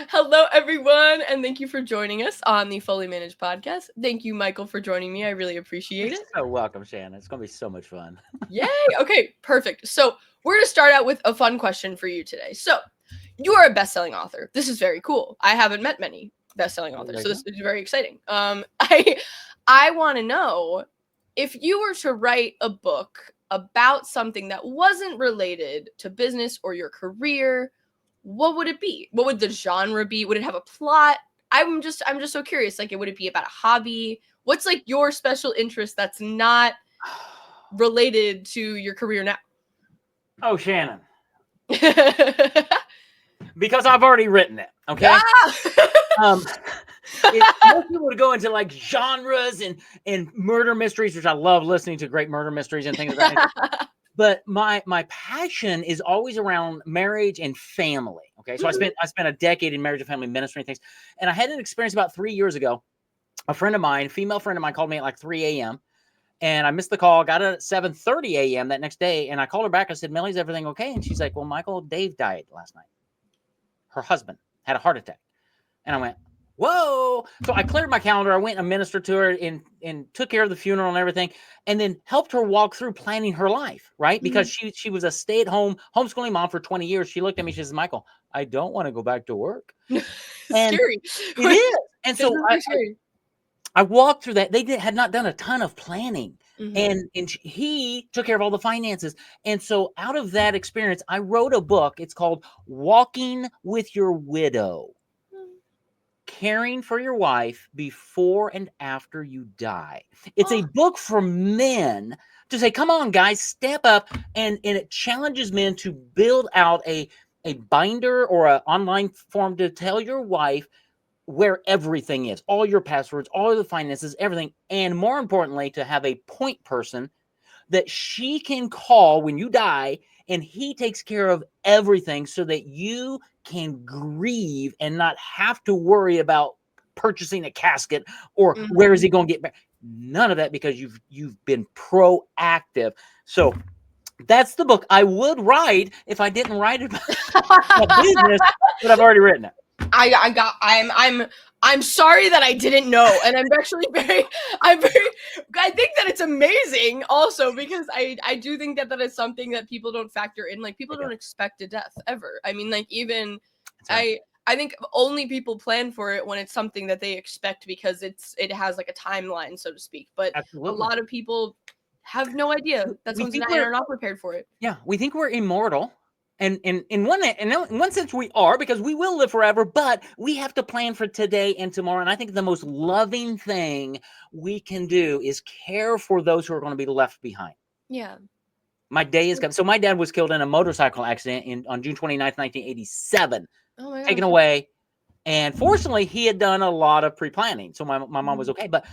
Hello, everyone, and thank you for joining us on the Fully Managed podcast. Thank you, Michael, for joining me. I really appreciate You're it. so welcome, Shannon. It's going to be so much fun. Yay! Okay, perfect. So, we're going to start out with a fun question for you today. So, you are a best-selling author. This is very cool. I haven't met many best-selling authors, so this is very exciting. I want to know if you were to write a book about something that wasn't related to business or your career, what would it be? What would the genre be? Would it have a plot? I'm just so curious. Like, would it be about a hobby? What's like your special interest that's not related to your career now? Oh, Shannon. Because I've already written it, okay? Most people would go into like genres and murder mysteries, which I love listening to great murder mysteries and things like that. But my passion is always around marriage and family. Okay, so I spent a decade in marriage and family ministry and things, and I had an experience about 3 years ago. A friend of mine, female friend of mine, called me at like 3 a.m. and I missed the call. Got it at 7:30 a.m. that next day, and I called her back. I said, "Millie's everything okay?" And she's like, "Well, Michael, Dave died last night. Her husband had a heart attack." And I went, whoa. So I cleared my calendar. I went and ministered to her and took care of the funeral and everything, and then helped her walk through planning her life, right? Because she was a stay-at-home homeschooling mom for 20 years. She looked at me, she says, "Michael, I don't want to go back to work." And scary. it is. And so I walked through that. They had not done a ton of planning. And he took care of all the finances. And so out of that experience, I wrote a book. It's called Walking with Your Widow. Caring for your wife before and after you die. It's a book for men to say, come on, guys, step up. And it challenges men to build out a binder or an online form to tell your wife where everything is, all your passwords, all of the finances, everything. And more importantly, to have a point person that she can call when you die, and he takes care of everything so that you can grieve and not have to worry about purchasing a casket or where is he going to get back. None of that, because you've been proactive. So that's the book I would write if I didn't write it about business, but I've already written it. I'm sorry that I didn't know, and I'm actually I think that it's amazing also, because I do think that is something that people don't factor in. Like, people don't expect a death ever. I mean, like, even I think only people plan for it when it's something that they expect, because it has like a timeline, so to speak. But a lot of people have no idea. That's something that are not prepared for it. Yeah, we think we're immortal. And in one sense we are, because we will live forever, but we have to plan for today and tomorrow. And I think the most loving thing we can do is care for those who are going to be left behind. Yeah. My day is coming. So my dad was killed in a motorcycle accident on June 29th, 1987. Oh my gosh. Taken away. And fortunately, he had done a lot of pre-planning, so my mom was okay. But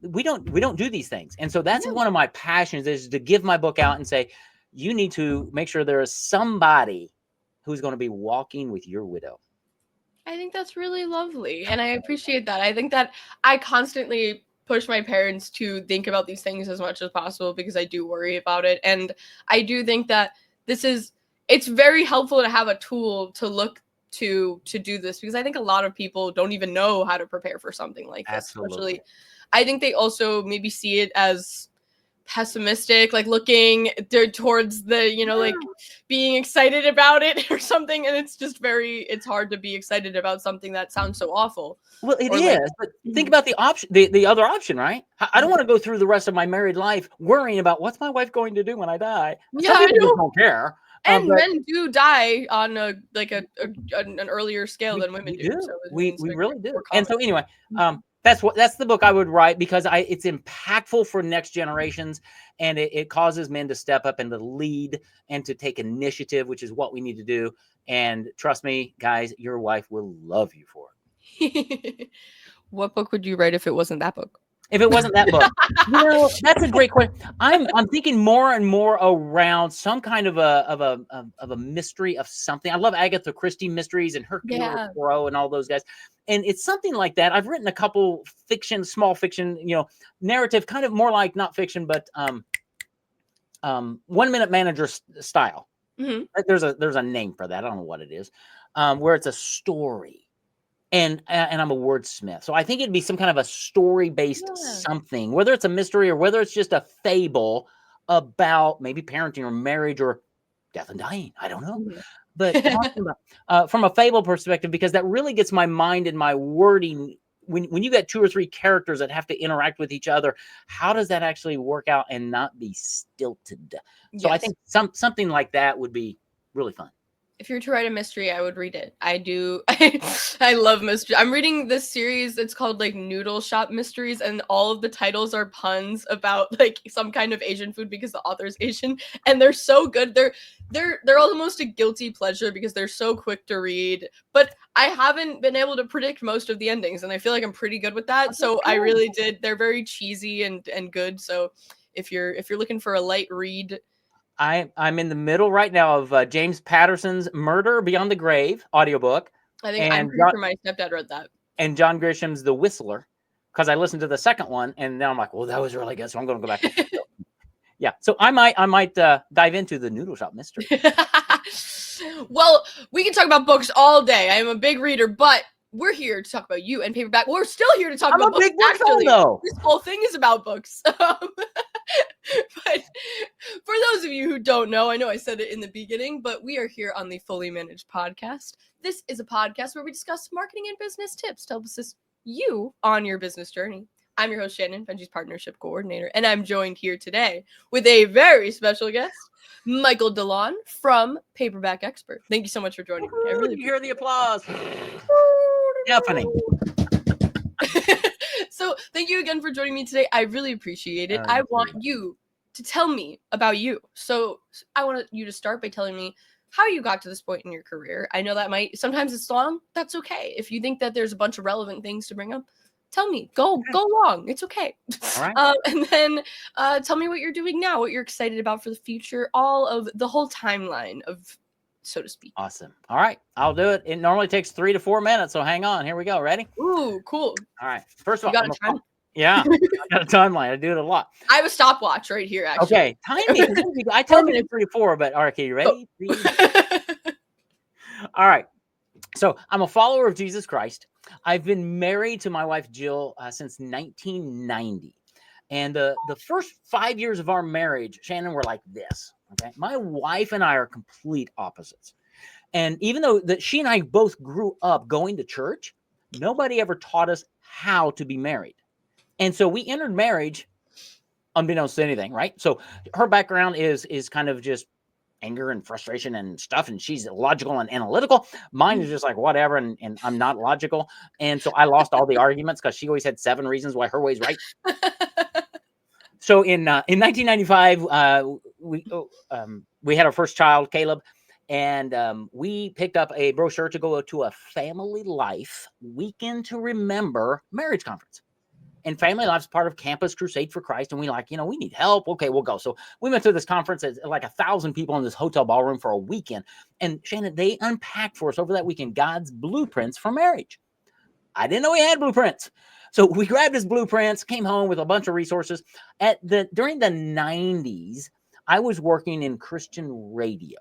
we don't do these things, and so that's one of my passions, is to give my book out and say, you need to make sure there is somebody who's going to be walking with your widow. I think that's really lovely, and I appreciate that. I think that I constantly push my parents to think about these things as much as possible, because I do worry about it, and I do think that it's very helpful to have a tool to look to do this, because I think a lot of people don't even know how to prepare for something like this. Especially, I think they also maybe see it as pessimistic, like looking towards the, like being excited about it or something, and it's just it's hard to be excited about something that sounds so awful. Well, it is, but think about the option, the other option, right? I don't want to go through the rest of my married life worrying about what's my wife going to do when I die. Some people just don't care. And men do die on an earlier scale than women do. So we really do. And so anyway, that's the book I would write, because it's impactful for next generations, and it causes men to step up and to lead and to take initiative, which is what we need to do. And trust me, guys, your wife will love you for it. What book would you write if it wasn't that book? If it wasn't that book? That's a great question. I'm thinking more and more around some kind of a mystery of something. I love Agatha Christie mysteries and Hercule Poirot and all those guys. And it's something like that. I've written a couple small fiction, narrative, kind of more like not fiction, but 1 Minute Manager style. There's a name for that. I don't know what it is. Where it's a story. And I'm a wordsmith. So I think it'd be some kind of a story-based something, whether it's a mystery or whether it's just a fable about maybe parenting or marriage or death and dying. I don't know. But talking about from a fable perspective, because that really gets my mind and my wording. When you got 2 or 3 characters that have to interact with each other, how does that actually work out and not be stilted? So I think something like that would be really fun. If you were to write a mystery, I would read it. I do. I love mystery. I'm reading this series. It's called like Noodle Shop Mysteries, and all of the titles are puns about like some kind of Asian food because the author's Asian, and they're so good. They're almost a guilty pleasure because they're so quick to read. But I haven't been able to predict most of the endings, and I feel like I'm pretty good with that. So I really did. They're very cheesy and good. So if you're looking for a light read. I'm in the middle right now of James Patterson's Murder Beyond the Grave audiobook. I think I'm pretty sure my stepdad read that. And John Grisham's The Whistler, because I listened to the second one, and now I'm like, well, that was really good, so I'm going to go back. Yeah, so I might dive into the Noodle Shop Mystery. Well, we can talk about books all day. I am a big reader, but we're here to talk about you and paperback. We're still here to talk about books. Actually, this whole thing is about books. But for those of you who don't know, I know I said it in the beginning, but we are here on the Fully Managed podcast. This is a podcast where we discuss marketing and business tips to help assist you on your business journey. I'm your host, Shannon, Benji's partnership coordinator, and I'm joined here today with a very special guest, Michael DeLon from Paperback Expert. Thank you so much for joining me. I really hear the applause. Deafening. So thank you again for joining me today. I really appreciate it. I want you to tell me about you. So I want you to start by telling me how you got to this point in your career. I know that sometimes it's long. That's okay. If you think that there's a bunch of relevant things to bring up, tell me. Go long. It's okay. All right. And then tell me what you're doing now, what you're excited about for the future, all of the whole timeline of, so to speak. Awesome. All right. I'll do it. It normally takes 3 to 4 minutes, so hang on. Here we go. Ready? Ooh, cool. All right. First of all, you got a time? Yeah, I got a timeline. I do it a lot. I have a stopwatch right here, actually. Okay, timing. I tell you 3 to 4, but all right, okay, you ready? All right. So I'm a follower of Jesus Christ. I've been married to my wife, Jill, since 1990. And the first 5 years of our marriage, Shannon, were like this. Okay, my wife and I are complete opposites. And even though that she and I both grew up going to church, nobody ever taught us how to be married. And so we entered marriage unbeknownst to anything, right? So her background is kind of just anger and frustration and stuff, and she's logical and analytical. Mine is just like whatever, and I'm not logical. And so I lost all the arguments because she always had 7 reasons why her way's right. So in 1995, we had our first child, Caleb, and we picked up a brochure to go to a Family Life Weekend to Remember marriage conference. And Family Life's part of Campus Crusade for Christ. And we we need help. Okay, we'll go. So we went to this conference at like 1,000 people in this hotel ballroom for a weekend. And Shannon, they unpacked for us over that weekend God's blueprints for marriage. I didn't know he had blueprints. So we grabbed his blueprints, came home with a bunch of resources. During the 90s, I was working in Christian radio,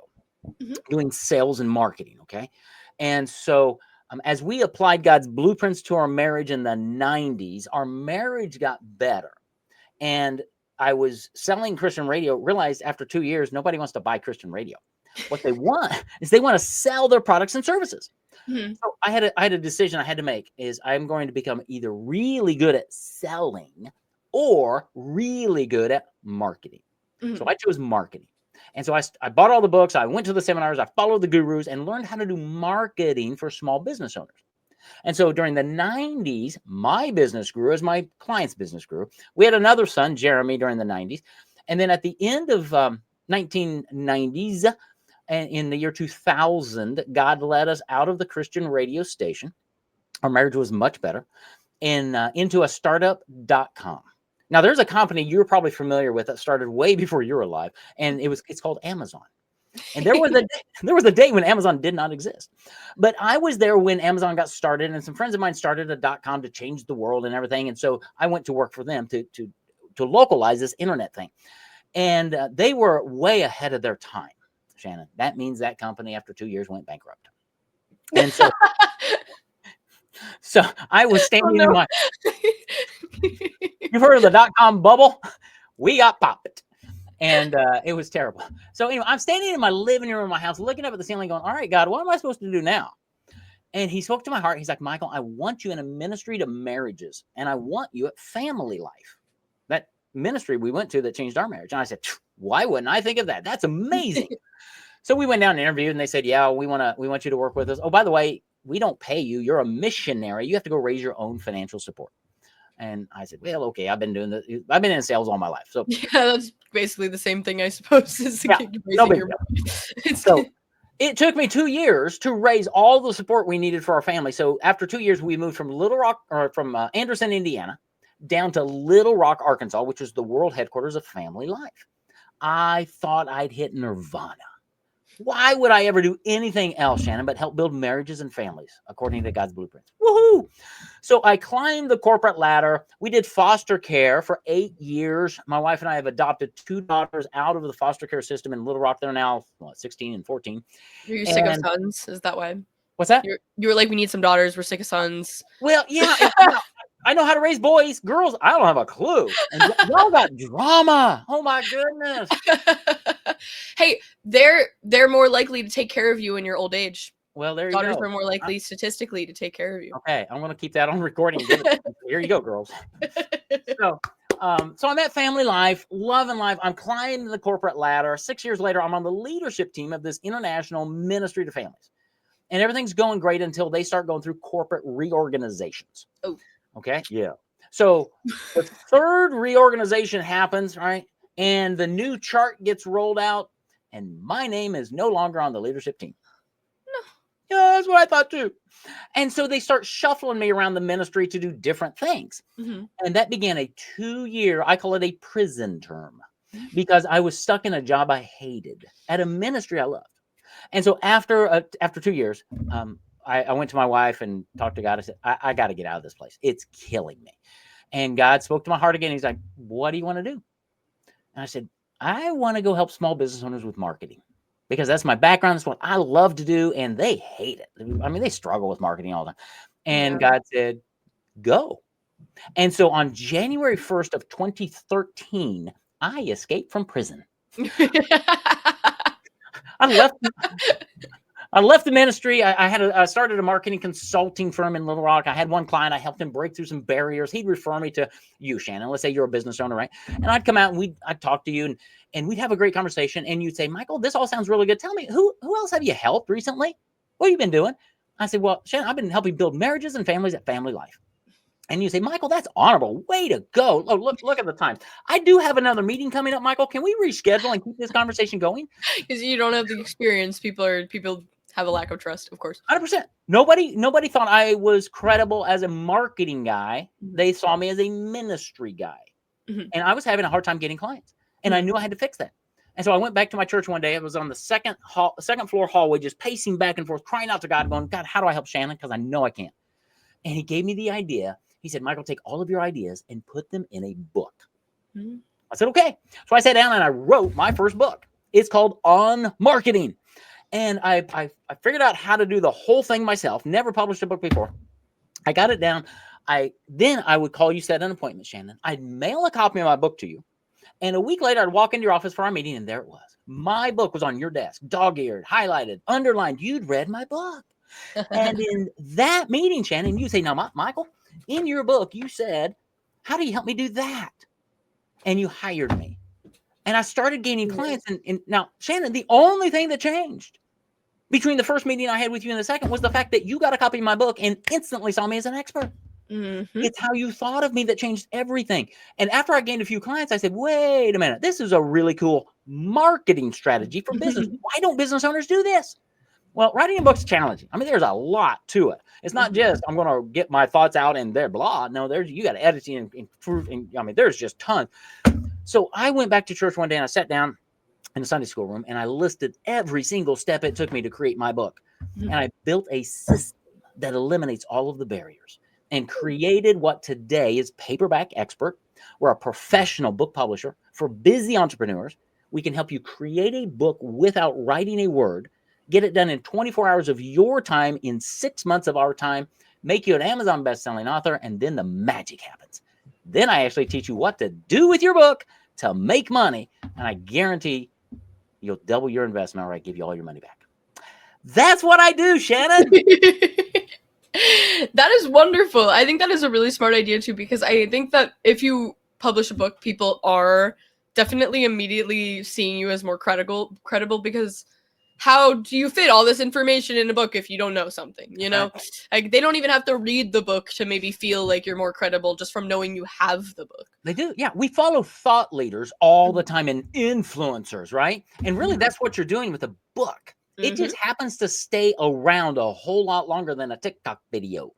doing sales and marketing. Okay. And so as we applied God's blueprints to our marriage in the 90s, our marriage got better. And I was selling Christian radio, realized after 2 years, nobody wants to buy Christian radio. What they want is they want to sell their products and services. So I had a decision I had to make is I'm going to become either really good at selling or really good at marketing. So I chose marketing. And so I bought all the books. I went to the seminars. I followed the gurus and learned how to do marketing for small business owners. And so during the 90s, my business grew as my client's business grew. We had another son, Jeremy, during the 90s. And then at the end of 1990s, and in the year 2000, God led us out of the Christian radio station. Our marriage was much better. And into a startup.com. Now, there's a company you're probably familiar with that started way before you were alive, and it's called Amazon. And there was a day when Amazon did not exist. But I was there when Amazon got started, and some friends of mine started a .com to change the world and everything. And so I went to work for them to localize this internet thing. And they were way ahead of their time. Shannon, that means that company after 2 years went bankrupt. And so, so I was standing in my, you've heard of the dot-com bubble? We got popped. And it was terrible. So anyway, I'm standing in my living room of my house, looking up at the ceiling going, all right, God, what am I supposed to do now? And he spoke to my heart. He's like, Michael, I want you in a ministry to marriages, and I want you at Family Life. That ministry we went to that changed our marriage. And I said, why wouldn't I think of that? That's amazing. So we went down and interviewed, and they said, yeah, we want you to work with us. Oh, by the way, we don't pay you. You're a missionary. You have to go raise your own financial support. And I said, well, okay, I've been in sales all my life. So yeah, that's basically the same thing, I suppose, as the yeah, no big deal. So it took me 2 years to raise all the support we needed for our family. So after 2 years, we moved from Anderson, Indiana, down to Little Rock, Arkansas, which is the world headquarters of Family Life. I thought I'd hit nirvana. Why would I ever do anything else, Shannon, but help build marriages and families according to God's blueprints? Woohoo! So I climbed the corporate ladder. We did foster care for 8 years. My wife and I have adopted 2 daughters out of the foster care system in Little Rock. They're now 16 and 14. Are you sick of sons? Is that why? What's that? You were like, we need some daughters. We're sick of sons. Well, yeah. I know how to raise boys. Girls, I don't have a clue. And y'all got drama. Oh, my goodness. Hey, they're more likely to take care of you in your old age. Well, there you go. Daughters are more likely statistically to take care of you. Okay, I'm going to keep that on recording. Here you go, girls. So I'm at Family Life, loving life. I'm climbing the corporate ladder. 6 years later, I'm on the leadership team of this international ministry to families. And everything's going great until they start going through corporate reorganizations. Oh. Okay? Yeah. So the third reorganization happens, right? And the new chart gets rolled out, and my name is no longer on the leadership team. No. Yeah, that's what I thought too. And so they start shuffling me around the ministry to do different things. Mm-hmm. And that began a 2-year, I call it a prison term, because I was stuck in a job I hated at a ministry I loved. And so after 2 years, I went to my wife and talked to God. I said, I got to get out of this place. It's killing me. And God spoke to my heart again. He's like, what do you want to do? And I said, I want to go help small business owners with marketing, because that's my background. That's what I love to do. And they hate it. I mean, they struggle with marketing all the time. And God said, go. And so on January 1st of 2013, I escaped from prison. I left the ministry. I started a marketing consulting firm in Little Rock. I had one client. I helped him break through some barriers. He'd refer me to you, Shannon. Let's say you're a business owner, right? And I'd come out and I'd talk to you and we'd have a great conversation. And you'd say, Michael, this all sounds really good. Tell me, who else have you helped recently? What have you been doing? I said, well, Shannon, I've been helping build marriages and families at Family Life. And you say, Michael, that's honorable. Way to go. Oh, look at the time. I do have another meeting coming up, Michael. Can we reschedule and keep this conversation going? Because you don't have the experience. People have a lack of trust, of course. 100%. Nobody thought I was credible as a marketing guy. They saw me as a ministry guy. Mm-hmm. And I was having a hard time getting clients. And I knew I had to fix that. And so I went back to my church one day. I was on the second floor hallway, just pacing back and forth, crying out to God, going, God, how do I help Shannon? Because I know I can't. And he gave me the idea. He said, Michael, take all of your ideas and put them in a book. Mm-hmm. I said, okay. So I sat down and I wrote my first book. It's called On Marketing. And I figured out how to do the whole thing myself. Never published a book before. I got it down. Then I would call you, set an appointment, Shannon. I'd mail a copy of my book to you. And a week later, I'd walk into your office for our meeting, and there it was. My book was on your desk, dog-eared, highlighted, underlined. You'd read my book. And in that meeting, Shannon, you say, now, Michael, in your book, you said, how do you help me do that? And you hired me. And I started gaining clients. And now, Shannon, the only thing that changed between the first meeting I had with you and the second was the fact that you got a copy of my book and instantly saw me as an expert. Mm-hmm. It's how you thought of me that changed everything. And after I gained a few clients, I said, wait a minute, this is a really cool marketing strategy for business. Why don't business owners do this? Well, writing a book's challenging. I mean, there's a lot to it. It's not just I'm going to get my thoughts out and there, blah. No, you got to edit and improve. And I mean, there's just tons. So I went back to church one day and I sat down in the Sunday school room and I listed every single step it took me to create my book. Mm-hmm. And I built a system that eliminates all of the barriers and created what today is Paperback Expert. We're a professional book publisher for busy entrepreneurs We can help you create a book without writing a word, get it done in 24 hours of your time, in 6 months of our time, make you an Amazon best-selling author, and then the magic happens. Then I actually teach you what to do with your book to make money, and I guarantee you'll double your investment, or I give you all your money back. That's what I do, Shannon. That is wonderful. I think that is a really smart idea too, because I think that if you publish a book, people are definitely immediately seeing you as more credible, because how do you fit all this information in a book if you don't know something, you know? Like, they don't even have to read the book to maybe feel like you're more credible just from knowing you have the book. They do. Yeah. We follow thought leaders all the time and influencers, right? And really, that's what you're doing with a book. It just happens to stay around a whole lot longer than a TikTok video.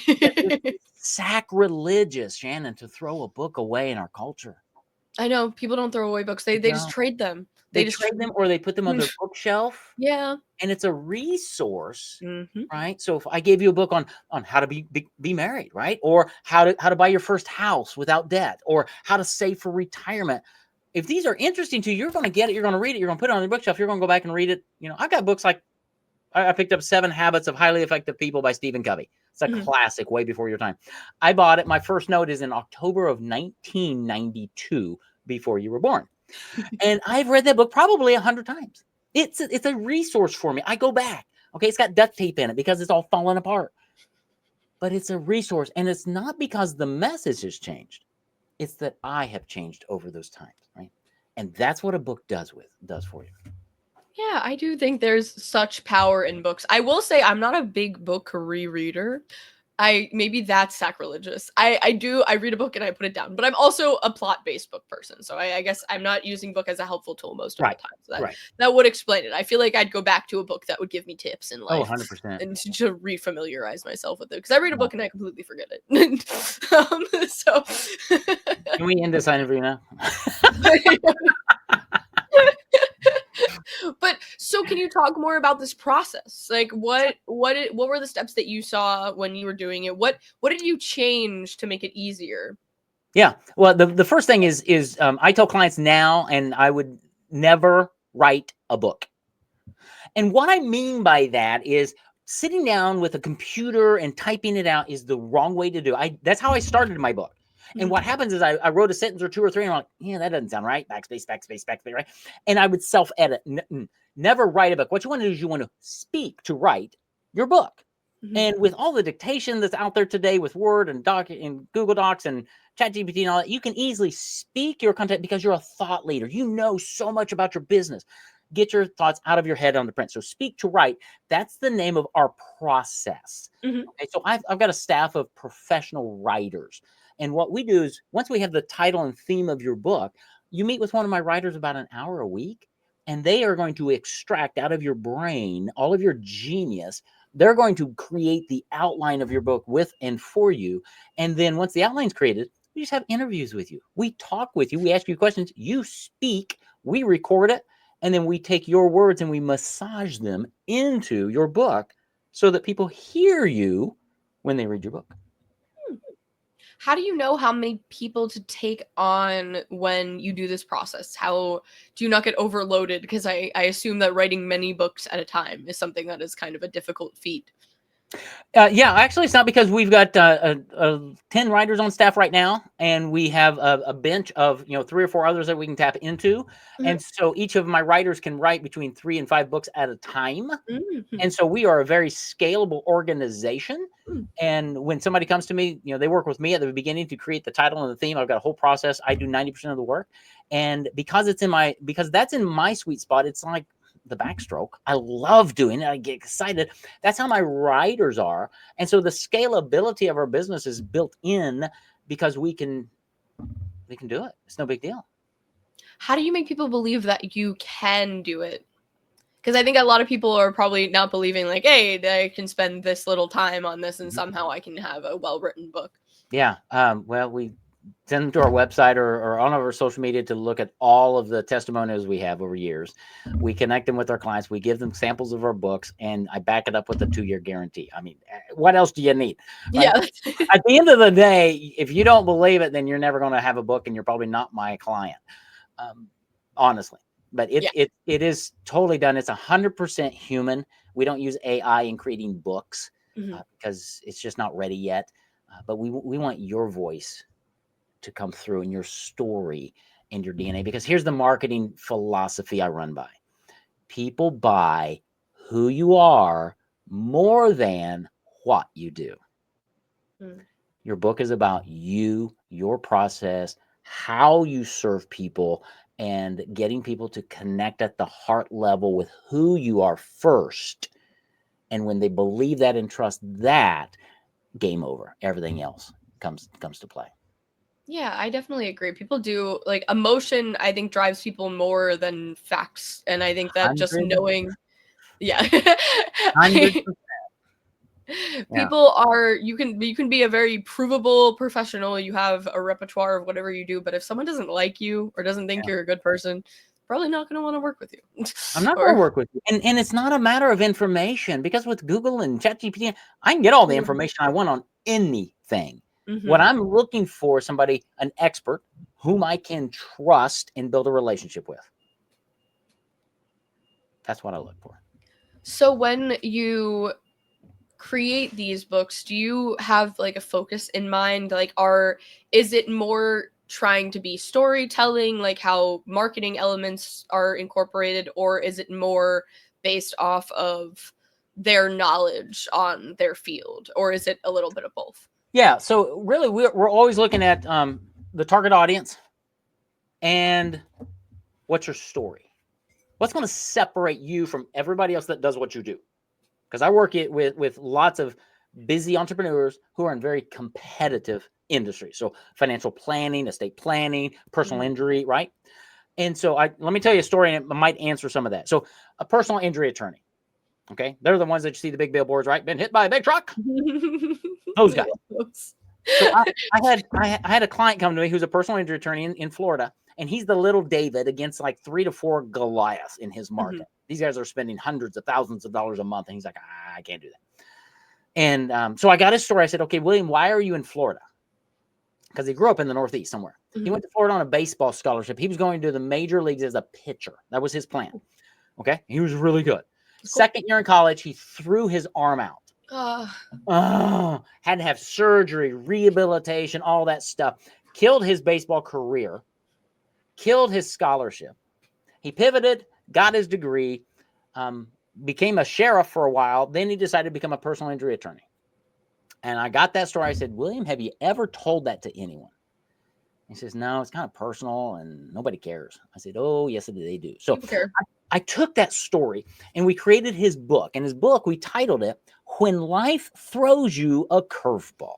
It's sacrilegious, Shannon, to throw a book away in our culture. I know. People don't throw away books. They just trade them. They just trade them, or they put them on their bookshelf. Yeah. And it's a resource, right? So if I gave you a book on how to be married, right? Or how to buy your first house without debt, or how to save for retirement. If these are interesting to you, you're going to get it. You're going to read it. You're going to put it on your bookshelf. You're going to go back and read it. You know, I've got books like I picked up 7 Habits of Highly Effective People by Stephen Covey. It's a classic, way before your time. I bought it. My first note is in October of 1992, before you were born. And I've read that book probably 100 times. It's a resource for me. I go back. Okay, it's got duct tape in it because it's all falling apart. But it's a resource, and it's not because the message has changed. It's that I have changed over those times, right? And that's what a book does for you. Yeah, I do think there's such power in books. I will say I'm not a big book rereader. Maybe that's sacrilegious. I read a book and I put it down, but I'm also a plot-based book person. So I guess I'm not using book as a helpful tool most of the time. So that would explain it. I feel like I'd go back to a book that would give me tips in life. 100%. And to refamiliarize myself with it. Because I read a book and I completely forget it. So can we end this interview now? But so can you talk more about this process? Like what were the steps that you saw when you were doing it? What did you change to make it easier? Yeah. Well, the first thing is I tell clients now, and I would never write a book. And what I mean by that is sitting down with a computer and typing it out is the wrong way to do it. That's how I started my book. And what happens is I wrote a sentence or 2 or 3 and I'm like, yeah, that doesn't sound right. Backspace, backspace, backspace, right? And I would self-edit. Never write a book. What you want to do is you want to speak to write your book. And with all the dictation that's out there today with Word and Google Docs and ChatGPT and all that, you can easily speak your content because you're a thought leader. You know so much about your business. Get your thoughts out of your head onto print. So speak to write. That's the name of our process. Okay, so I've got a staff of professional writers. And what we do is once we have the title and theme of your book, you meet with one of my writers about an hour a week, and they are going to extract out of your brain all of your genius. They're going to create the outline of your book with and for you. And then once the outline's created, we just have interviews with you. We talk with you. We ask you questions. You speak. We record it. And then we take your words and we massage them into your book so that people hear you when they read your book. How do you know how many people to take on when you do this process? How do you not get overloaded? Because I assume that writing many books at a time is something that is kind of a difficult feat. Yeah, actually, it's not, because we've got 10 writers on staff right now, and we have a bench of 3 or 4 others that we can tap into. And so each of my writers can write between 3 and 5 books at a time. And so we are a very scalable organization. And when somebody comes to me, they work with me at the beginning to create the title and the theme. I've got a whole process. I do 90% of the work. And because that's in my sweet spot, it's like the backstroke. I love doing it. I get excited. That's how my writers are. And so the scalability of our business is built in because we can do it. It's no big deal. How do you make people believe that you can do it? Because I think a lot of people are probably not believing, like, hey, I can spend this little time on this and somehow I can have a well-written book. Yeah. Well, we send them to our website or on our social media to look at all of the testimonials we have over years. We connect them with our clients. We give them samples of our books, and I back it up with a 2-year guarantee. I mean, what else do you need? Right? Yeah. At the end of the day, if you don't believe it, then you're never going to have a book, and you're probably not my client. Honestly. but it is totally done. It's 100% human. We don't use AI in creating books because it's just not ready yet. But we want your voice to come through and your story and your DNA, because here's the marketing philosophy I run by. People buy who you are more than what you do. Your book is about you, your process, how you serve people, and getting people to connect at the heart level with who you are first. And when they believe that and trust that, game over. Everything else comes to play. Yeah, I definitely agree. People do, like, emotion, I think, drives people more than facts. And I think that just 100, knowing, yeah. 100%. Yeah. People are, you can be a very provable professional. You have a repertoire of whatever you do, but if someone doesn't like you or doesn't think you're a good person, probably not going to want to work with you. I'm not going to work with you. And it's not a matter of information, because with Google and ChatGPT, I can get all the information I want on anything. What I'm looking for is somebody, an expert, whom I can trust and build a relationship with. That's what I look for. So when you create these books, do you have like a focus in mind? Like, is it more trying to be storytelling, like how marketing elements are incorporated, or is it more based off of their knowledge on their field, or is it a little bit of both? Yeah, so really we're always looking at the target audience and what's your story. What's going to separate you from everybody else that does what you do? Because I work with lots of busy entrepreneurs who are in very competitive industries. So financial planning, estate planning, personal injury, right? And so let me tell you a story, and it might answer some of that. So a personal injury attorney, okay? They're the ones that you see the big billboards, right? Been hit by a big truck. Those guys. So I had a client come to me who's a personal injury attorney in Florida, and he's the little David against like 3 to 4 Goliaths in his market. These guys are spending hundreds of thousands of dollars a month, and he's like, I can't do that. And so I got his story. I said, okay, William, why are you in Florida? Because he grew up in the Northeast somewhere. He went to Florida on a baseball scholarship. He was going to the major leagues as a pitcher. That was his plan. Okay, he was really good. Second year in college, he threw his arm out. Had to have surgery, rehabilitation, all that stuff. Killed his baseball career, killed his scholarship. He pivoted, got his degree, became a sheriff for a while. Then he decided to become a personal injury attorney. And I got that story. I said, William, have you ever told that to anyone? He says, no, it's kind of personal and nobody cares. I said, oh, yes, they do. So I took that story and we created his book. And his book, we titled it, When Life Throws You a Curveball,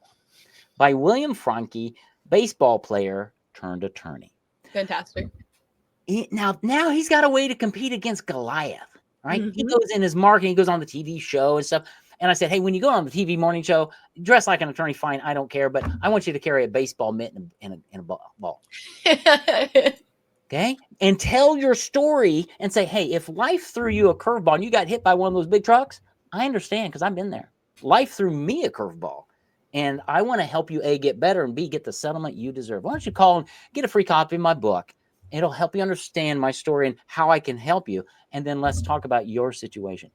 by William Franke, baseball player turned attorney. Fantastic. Now he's got a way to compete against Goliath, right? He goes in his marketing, he goes on the TV show and stuff. And I said, hey, when you go on the TV morning show, dress like an attorney, fine, I don't care, but I want you to carry a baseball mitt and a ball. Okay? And tell your story and say, hey, if life threw you a curveball and you got hit by one of those big trucks, I understand because I've been there. Life threw me a curveball. And I want to help you, A, get better, and B, get the settlement you deserve. Why don't you call and get a free copy of my book? It'll help you understand my story and how I can help you. And then let's talk about your situation.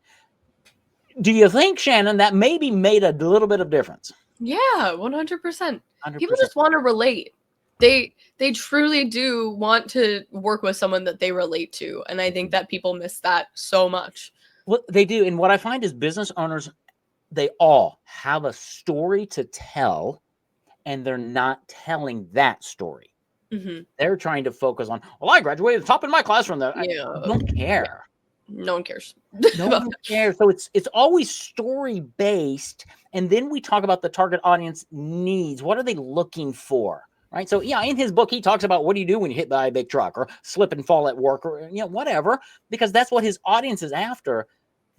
Do you think, Shannon, that maybe made a little bit of difference? Yeah, 100%. People just want to relate. They truly do want to work with someone that they relate to. And I think that people miss that so much. Well, they do. And what I find is business owners, they all have a story to tell, and they're not telling that story. They're trying to focus on, well, I graduated top in my class from that. I don't care. No one cares. No one cares. So it's always story based. And then we talk about the target audience needs. What are they looking for? Right. So, yeah, in his book, he talks about what do you do when you're hit by a big truck or slip and fall at work or, whatever, because that's what his audience is after.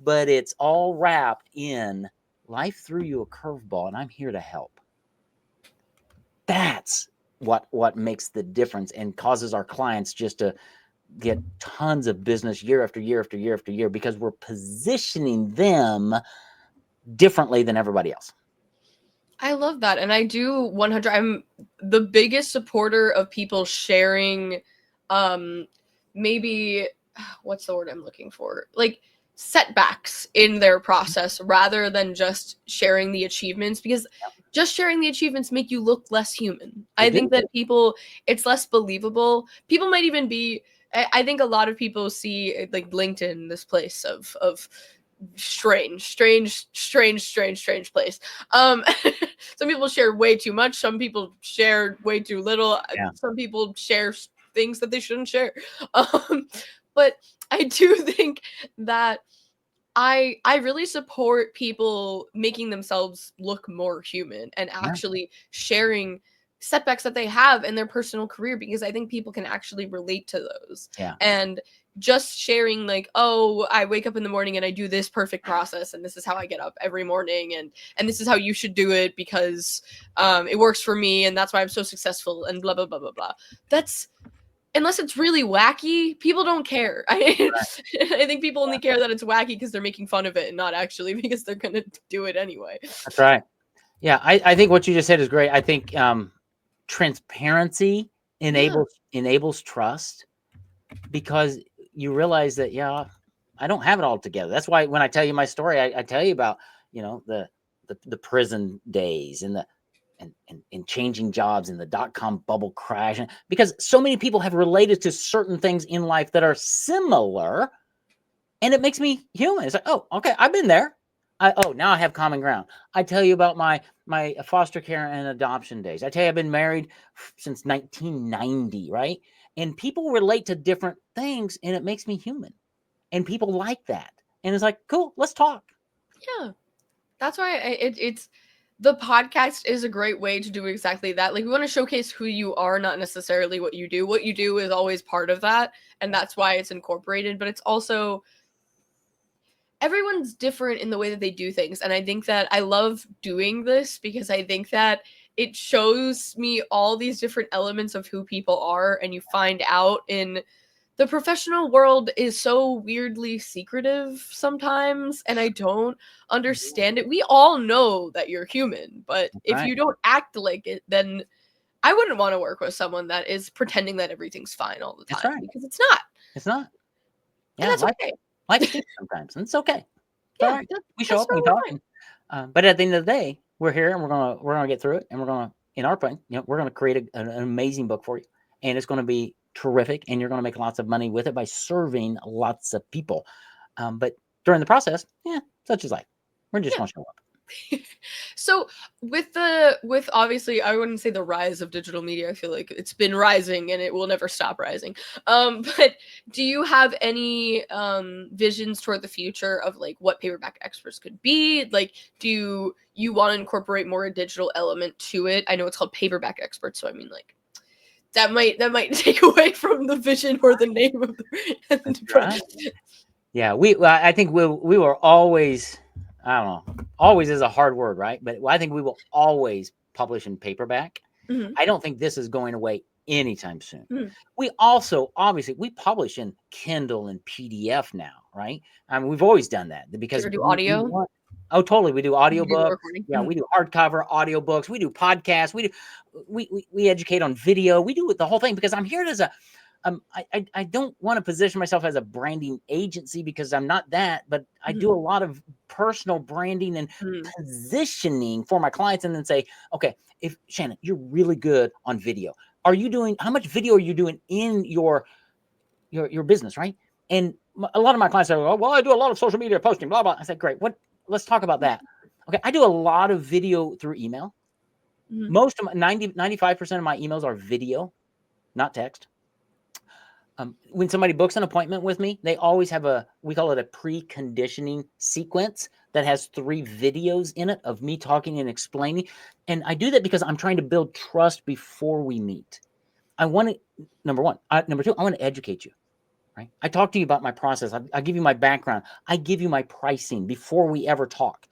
But it's all wrapped in life threw you a curveball and I'm here to help. That's what makes the difference and causes our clients just to get tons of business year after year after year after year, because we're positioning them differently than everybody else. I love that. And I do 100. I'm the biggest supporter of people sharing maybe what's the word I'm looking for? Like setbacks in their process rather than just sharing the achievements, because just sharing the achievements make you look less human. I think that it's less believable. People might even be, I think a lot of people see like LinkedIn, this place of strange place. Some people share way too much, some people share way too little, some people share things that they shouldn't share. But I do think that I really support people making themselves look more human and actually sharing setbacks that they have in their personal career, because I think people can actually relate to those. And just sharing like, oh, I wake up in the morning and I do this perfect process and this is how I get up every morning, and this is how you should do it because it works for me and that's why I'm so successful and blah blah blah blah blah. That's, unless it's really wacky, people don't care. I think people only care that it's wacky because they're making fun of it and not actually because they're going to do it anyway. That's right. Yeah, I think what you just said is great. I think transparency enables trust, because you realize that, I don't have it all together. That's why when I tell you my story, I tell you about, the prison days and and changing jobs and the dot-com bubble crash, because so many people have related to certain things in life that are similar, and it makes me human. It's like, oh, okay, I've been there. Now I have common ground. I tell you about my foster care and adoption days. I tell you I've been married since 1990, right? And people relate to different things, and it makes me human. And people like that. And it's like, cool, let's talk. Yeah. That's why it's the podcast is a great way to do exactly that. Like, we want to showcase who you are, not necessarily what you do. What you do is always part of that, and that's why it's incorporated, but it's also, everyone's different in the way that they do things. And I think that I love doing this because I think that it shows me all these different elements of who people are, and you find out in the professional world is so weirdly secretive sometimes, and I don't understand it. We all know that you're human, but if you don't act like it, then I wouldn't want to work with someone that is pretending that everything's fine all the time, because it's not. It's not. Yeah, and that's okay. Life stinks sometimes, and it's okay. Yeah, right. We show up and we talk, but at the end of the day, we're here and we're gonna get through it, and we're gonna, in our plan, we're gonna create an amazing book for you, and it's gonna be terrific, and you're gonna make lots of money with it by serving lots of people. But during the process, such is life. We're just gonna show up. So with obviously, I wouldn't say the rise of digital media, I feel like it's been rising and it will never stop rising. But do you have any visions toward the future of like what Paperback Experts could be? Like, do you want to incorporate more a digital element to it? I know it's called Paperback Experts, so I mean, like, that might take away from the vision or the name of the right. Yeah, I think we were always, I don't know, always is a hard word, right? But I think we will always publish in paperback. I don't think this is going away anytime soon. We also, obviously, we publish in Kindle and PDF now, right? I mean, we've always done that because we do audio. Totally. We do audiobooks. Yeah, we do hardcover audiobooks. We do podcasts. We educate on video. We do the whole thing because I'm here as a I don't want to position myself as a branding agency because I'm not that, but I do a lot of personal branding and positioning for my clients, and then say, okay, if Shannon, you're really good on video. How much video are you doing in your business, right? And a lot of my clients say, oh, well, I do a lot of social media posting, blah, blah. I said, great. Let's talk about that. Okay. I do a lot of video through email. Most of 95% of my emails are video, not text. When somebody books an appointment with me, they always have we call it a preconditioning sequence that has 3 videos in it of me talking and explaining. And I do that because I'm trying to build trust before we meet. I want to, number one. Number two, I want to educate you, right? I talk to you about my process. I give you my background. I give you my pricing before we ever talk.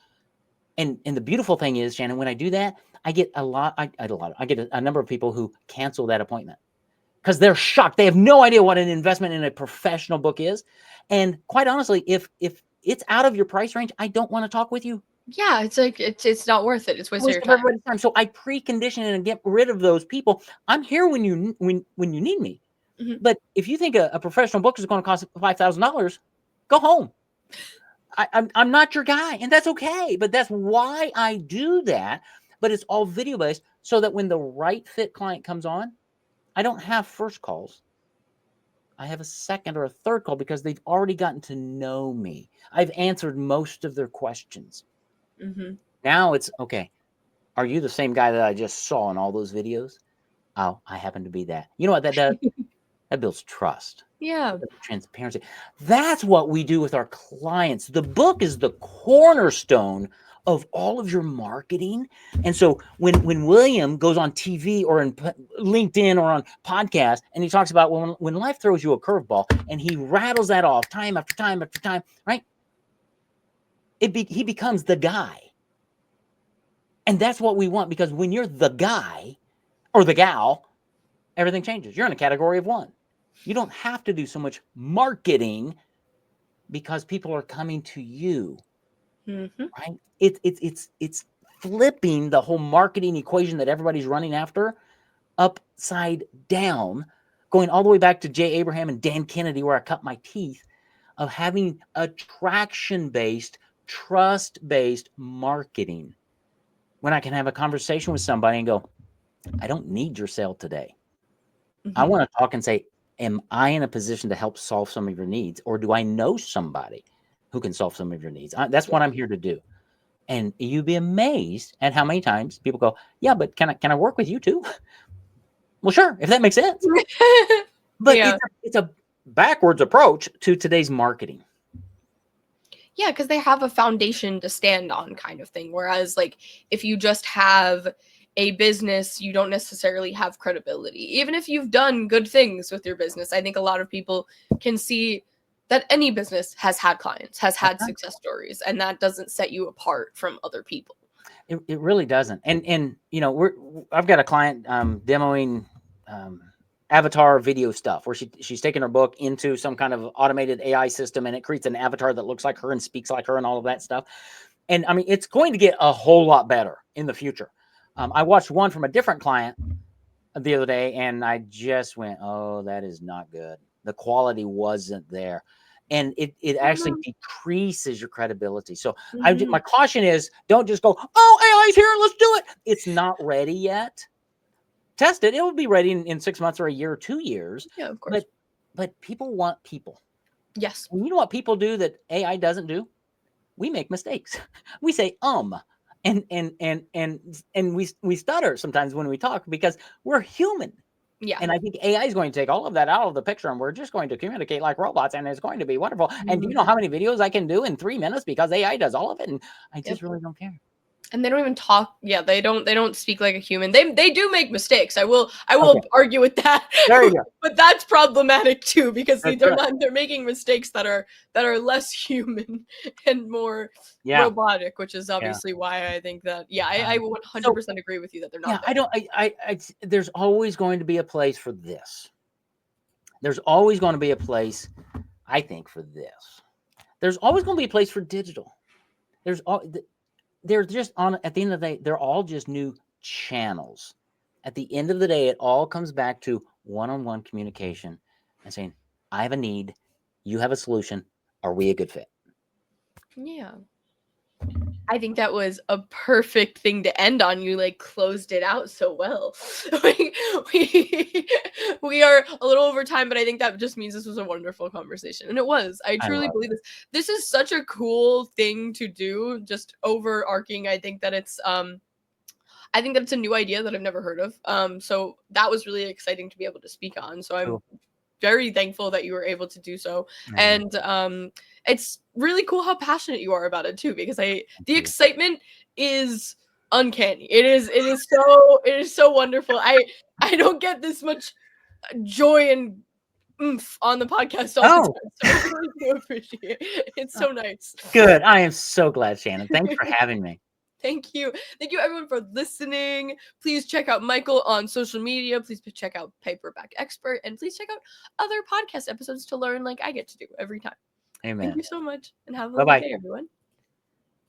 And the beautiful thing is, Shannon, when I do that, I get I get a number of people who cancel that appointment because they're shocked. They have no idea what an investment in a professional book is. And quite honestly, if it's out of your price range, I don't want to talk with you. Yeah, it's like it's not worth it. It's wasting your time. So I precondition it and get rid of those people. I'm here when you need me. But if you think a professional book is going to cost $5,000, go home. I'm not your guy, and that's okay. But that's why I do that. But it's all video based, so that when the right fit client comes on, I don't have first calls. I have a second or a third call because they've already gotten to know me. I've answered most of their questions. Now it's okay. Are you the same guy that I just saw in all those videos? Oh, I happen to be that. You know what that does? That builds trust. Yeah. Transparency. That's what we do with our clients. The book is the cornerstone of all of your marketing. And so when William goes on TV or in LinkedIn or on podcast, and he talks about when life throws you a curveball, and he rattles that off time after time after time, right? He becomes the guy. And that's what we want, because when you're the guy or the gal, everything changes. You're in a category of one. You don't have to do so much marketing because people are coming to you, right? It's flipping the whole marketing equation that everybody's running after upside down, going all the way back to Jay Abraham and Dan Kennedy, where I cut my teeth, of having attraction-based, trust-based marketing. When I can have a conversation with somebody and go, I don't need your sale today. I want to talk and say, am I in a position to help solve some of your needs? Or do I know somebody who can solve some of your needs? That's what I'm here to do. And you'd be amazed at how many times people go, yeah, but can I work with you too? Well, sure, if that makes sense. But it's a backwards approach to today's marketing. Yeah, because they have a foundation to stand on, kind of thing. Whereas, like, if you just have a business, you don't necessarily have credibility. Even if you've done good things with your business, I think a lot of people can see that any business has had clients, has had success stories, and that doesn't set you apart from other people. It really doesn't. And you know, I've got a client demoing avatar video stuff, where she's taken her book into some kind of automated AI system, and it creates an avatar that looks like her and speaks like her and all of that stuff. And I mean, it's going to get a whole lot better in the future. I watched one from a different client the other day, and I just went, oh, that is not good. The quality wasn't there. And it actually decreases your credibility. So my caution is, don't just go, oh, AI's here, let's do it. It's not ready yet. Test it. It will be ready in 6 months or a year or 2 years. Yeah, of course. But people want people. Yes. And you know what people do that AI doesn't do? We make mistakes. We say and we stutter sometimes when we talk, because we're human. Yeah. And I think AI is going to take all of that out of the picture, and we're just going to communicate like robots, and it's going to be wonderful. And do you know how many videos I can do in 3 minutes because AI does all of it? And I just really don't care. And they don't even talk. Yeah, they don't speak like a human. They do make mistakes. I will argue with that. There you go. But that's problematic too, because they're making mistakes that are less human and more robotic, which is obviously why I think that I 100% agree with you that they're not. There's always going to be a place for this. There's always going to be a place, I think, for this. There's always going to be a place for digital. They're just on, at the end of the day, they're all just new channels. At the end of the day, it all comes back to one-on-one communication and saying, I have a need, you have a solution, are we a good fit? Yeah. I think that was a perfect thing to end on. You like closed it out so well. We are a little over time, but I think that just means this was a wonderful conversation. And it was. I truly believe this. This is such a cool thing to do, just overarching. I think that it's a new idea that I've never heard of. So that was really exciting to be able to speak on. So I'm very thankful that you were able to do so. And it's really cool how passionate you are about it too, because the excitement is uncanny. It is so wonderful. I don't get this much joy and oomph on the podcast all the time. So I really do appreciate it. It's so nice. Good. I am so glad, Shannon. Thanks for having me. Thank you. Thank you, everyone, for listening. Please check out Michael on social media. Please check out Paperback Expert. And please check out other podcast episodes to learn like I get to do every time. Amen. Thank you so much. And have a lovely day, everyone.